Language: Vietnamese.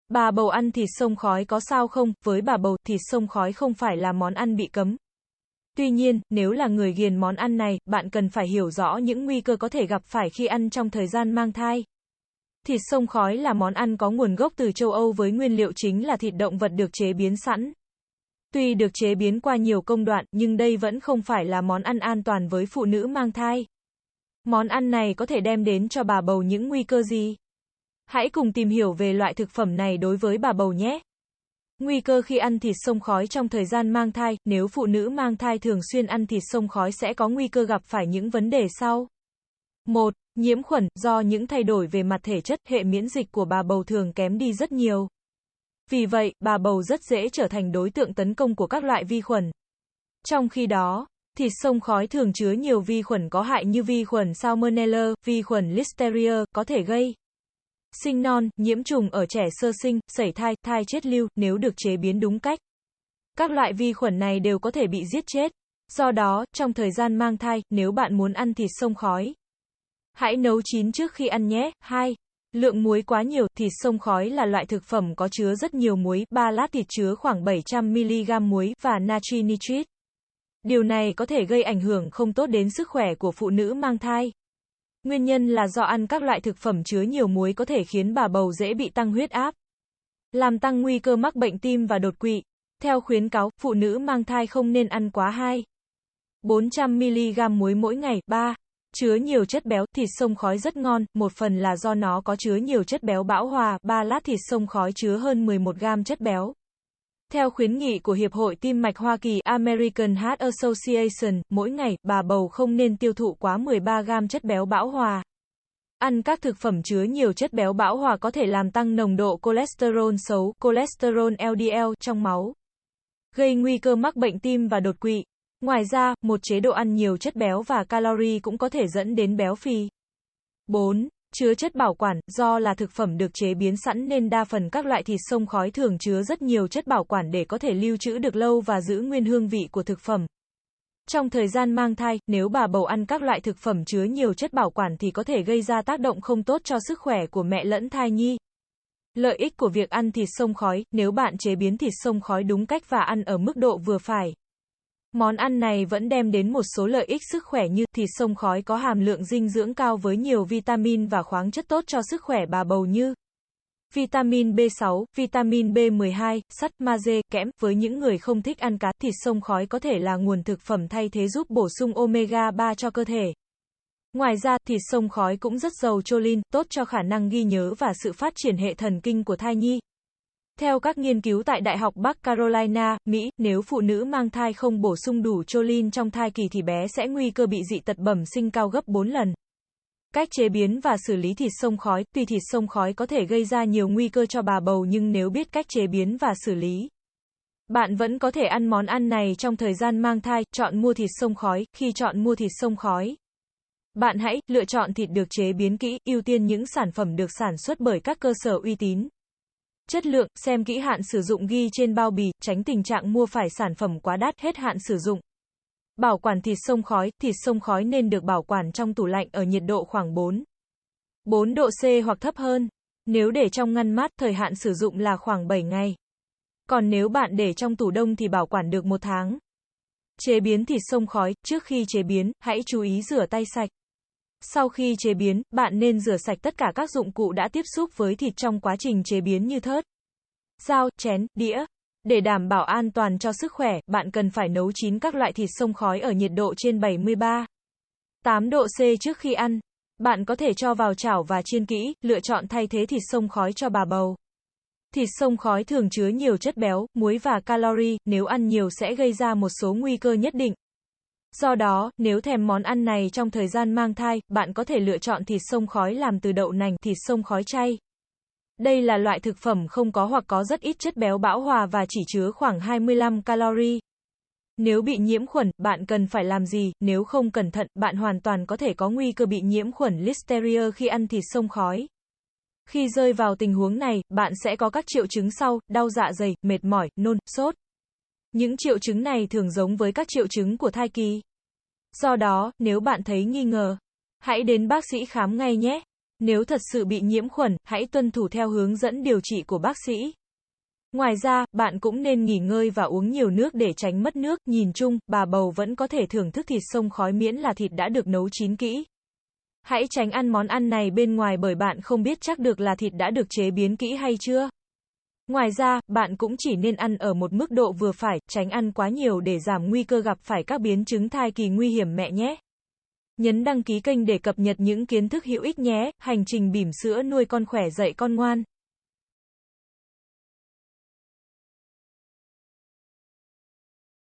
Bà bầu ăn thịt xông khói có sao không? Với bà bầu, thịt xông khói không phải là món ăn bị cấm. Tuy nhiên, nếu là người ghiền món ăn này, bạn cần phải hiểu rõ những nguy cơ có thể gặp phải khi ăn trong thời gian mang thai. Thịt xông khói là món ăn có nguồn gốc từ châu Âu với nguyên liệu chính là thịt động vật được chế biến sẵn. Tuy được chế biến qua nhiều công đoạn, nhưng đây vẫn không phải là món ăn an toàn với phụ nữ mang thai. Món ăn này có thể đem đến cho bà bầu những nguy cơ gì? Hãy cùng tìm hiểu về loại thực phẩm này đối với bà bầu nhé. Nguy cơ khi ăn thịt xông khói trong thời gian mang thai, nếu phụ nữ mang thai thường xuyên ăn thịt xông khói sẽ có nguy cơ gặp phải những vấn đề sau. 1. Nhiễm khuẩn, do những thay đổi về mặt thể chất, hệ miễn dịch của bà bầu thường kém đi rất nhiều. Vì vậy, bà bầu rất dễ trở thành đối tượng tấn công của các loại vi khuẩn. Trong khi đó, thịt xông khói thường chứa nhiều vi khuẩn có hại như vi khuẩn Salmonella, vi khuẩn Listeria, có thể gây sinh non, nhiễm trùng ở trẻ sơ sinh, sảy thai, thai chết lưu, nếu được chế biến đúng cách. Các loại vi khuẩn này đều có thể bị giết chết. Do đó, trong thời gian mang thai, nếu bạn muốn ăn thịt xông khói, hãy nấu chín trước khi ăn nhé. 2. Lượng muối quá nhiều, thịt xông khói là loại thực phẩm có chứa rất nhiều muối, 3 lát thịt chứa khoảng 700mg muối và natri nitrit. Điều này có thể gây ảnh hưởng không tốt đến sức khỏe của phụ nữ mang thai. Nguyên nhân là do ăn các loại thực phẩm chứa nhiều muối có thể khiến bà bầu dễ bị tăng huyết áp, làm tăng nguy cơ mắc bệnh tim và đột quỵ. Theo khuyến cáo, phụ nữ mang thai không nên ăn quá 400mg muối mỗi ngày. 3. Chứa nhiều chất béo, thịt xông khói rất ngon, một phần là do nó có chứa nhiều chất béo bão hòa, 3 lát thịt xông khói chứa hơn 11 gam chất béo. Theo khuyến nghị của Hiệp hội Tim mạch Hoa Kỳ American Heart Association, mỗi ngày, bà bầu không nên tiêu thụ quá 13 gam chất béo bão hòa. Ăn các thực phẩm chứa nhiều chất béo bão hòa có thể làm tăng nồng độ cholesterol xấu, cholesterol LDL, trong máu, gây nguy cơ mắc bệnh tim và đột quỵ. Ngoài ra, một chế độ ăn nhiều chất béo và calorie cũng có thể dẫn đến béo phì. 4. Chứa chất bảo quản, do là thực phẩm được chế biến sẵn nên đa phần các loại thịt xông khói thường chứa rất nhiều chất bảo quản để có thể lưu trữ được lâu và giữ nguyên hương vị của thực phẩm. Trong thời gian mang thai, nếu bà bầu ăn các loại thực phẩm chứa nhiều chất bảo quản thì có thể gây ra tác động không tốt cho sức khỏe của mẹ lẫn thai nhi. Lợi ích của việc ăn thịt xông khói, nếu bạn chế biến thịt xông khói đúng cách và ăn ở mức độ vừa phải, món ăn này vẫn đem đến một số lợi ích sức khỏe như thịt xông khói có hàm lượng dinh dưỡng cao với nhiều vitamin và khoáng chất tốt cho sức khỏe bà bầu như vitamin B6, vitamin B12, sắt, magie, kẽm. Với những người không thích ăn cá, thịt xông khói có thể là nguồn thực phẩm thay thế giúp bổ sung omega 3 cho cơ thể. Ngoài ra, thịt xông khói cũng rất giàu choline, tốt cho khả năng ghi nhớ và sự phát triển hệ thần kinh của thai nhi. Theo các nghiên cứu tại Đại học Bắc Carolina, Mỹ, nếu phụ nữ mang thai không bổ sung đủ choline trong thai kỳ thì bé sẽ nguy cơ bị dị tật bẩm sinh cao gấp 4 lần. Cách chế biến và xử lý thịt xông khói, tuy thịt xông khói có thể gây ra nhiều nguy cơ cho bà bầu nhưng nếu biết cách chế biến và xử lý, bạn vẫn có thể ăn món ăn này trong thời gian mang thai. Chọn mua thịt xông khói, khi chọn mua thịt xông khói, bạn hãy lựa chọn thịt được chế biến kỹ, ưu tiên những sản phẩm được sản xuất bởi các cơ sở uy tín. Chất lượng, xem kỹ hạn sử dụng ghi trên bao bì, tránh tình trạng mua phải sản phẩm quá đắt, hết hạn sử dụng. Bảo quản thịt xông khói nên được bảo quản trong tủ lạnh ở nhiệt độ khoảng 4 độ C hoặc thấp hơn. Nếu để trong ngăn mát, thời hạn sử dụng là khoảng 7 ngày. Còn nếu bạn để trong tủ đông thì bảo quản được 1 tháng. Chế biến thịt xông khói, trước khi chế biến, hãy chú ý rửa tay sạch. Sau khi chế biến, bạn nên rửa sạch tất cả các dụng cụ đã tiếp xúc với thịt trong quá trình chế biến như thớt, dao, chén, đĩa. Để đảm bảo an toàn cho sức khỏe, bạn cần phải nấu chín các loại thịt xông khói ở nhiệt độ trên 73,8 độ C trước khi ăn. Bạn có thể cho vào chảo và chiên kỹ, lựa chọn thay thế thịt xông khói cho bà bầu. Thịt xông khói thường chứa nhiều chất béo, muối và calorie, nếu ăn nhiều sẽ gây ra một số nguy cơ nhất định. Do đó, nếu thèm món ăn này trong thời gian mang thai, bạn có thể lựa chọn thịt xông khói làm từ đậu nành, thịt xông khói chay. Đây là loại thực phẩm không có hoặc có rất ít chất béo bão hòa và chỉ chứa khoảng 25 calorie. Nếu bị nhiễm khuẩn, bạn cần phải làm gì? Nếu không cẩn thận, bạn hoàn toàn có thể có nguy cơ bị nhiễm khuẩn Listeria khi ăn thịt xông khói. Khi rơi vào tình huống này, bạn sẽ có các triệu chứng sau: đau dạ dày, mệt mỏi, nôn, sốt. Những triệu chứng này thường giống với các triệu chứng của thai kỳ. Do đó, nếu bạn thấy nghi ngờ, hãy đến bác sĩ khám ngay nhé. Nếu thật sự bị nhiễm khuẩn, hãy tuân thủ theo hướng dẫn điều trị của bác sĩ. Ngoài ra, bạn cũng nên nghỉ ngơi và uống nhiều nước để tránh mất nước. Nhìn chung, bà bầu vẫn có thể thưởng thức thịt xông khói miễn là thịt đã được nấu chín kỹ. Hãy tránh ăn món ăn này bên ngoài bởi bạn không biết chắc được là thịt đã được chế biến kỹ hay chưa. Ngoài ra, bạn cũng chỉ nên ăn ở một mức độ vừa phải, tránh ăn quá nhiều để giảm nguy cơ gặp phải các biến chứng thai kỳ nguy hiểm mẹ nhé. Nhấn đăng ký kênh để cập nhật những kiến thức hữu ích nhé. Hành trình bỉm sữa nuôi con khỏe dạy con ngoan.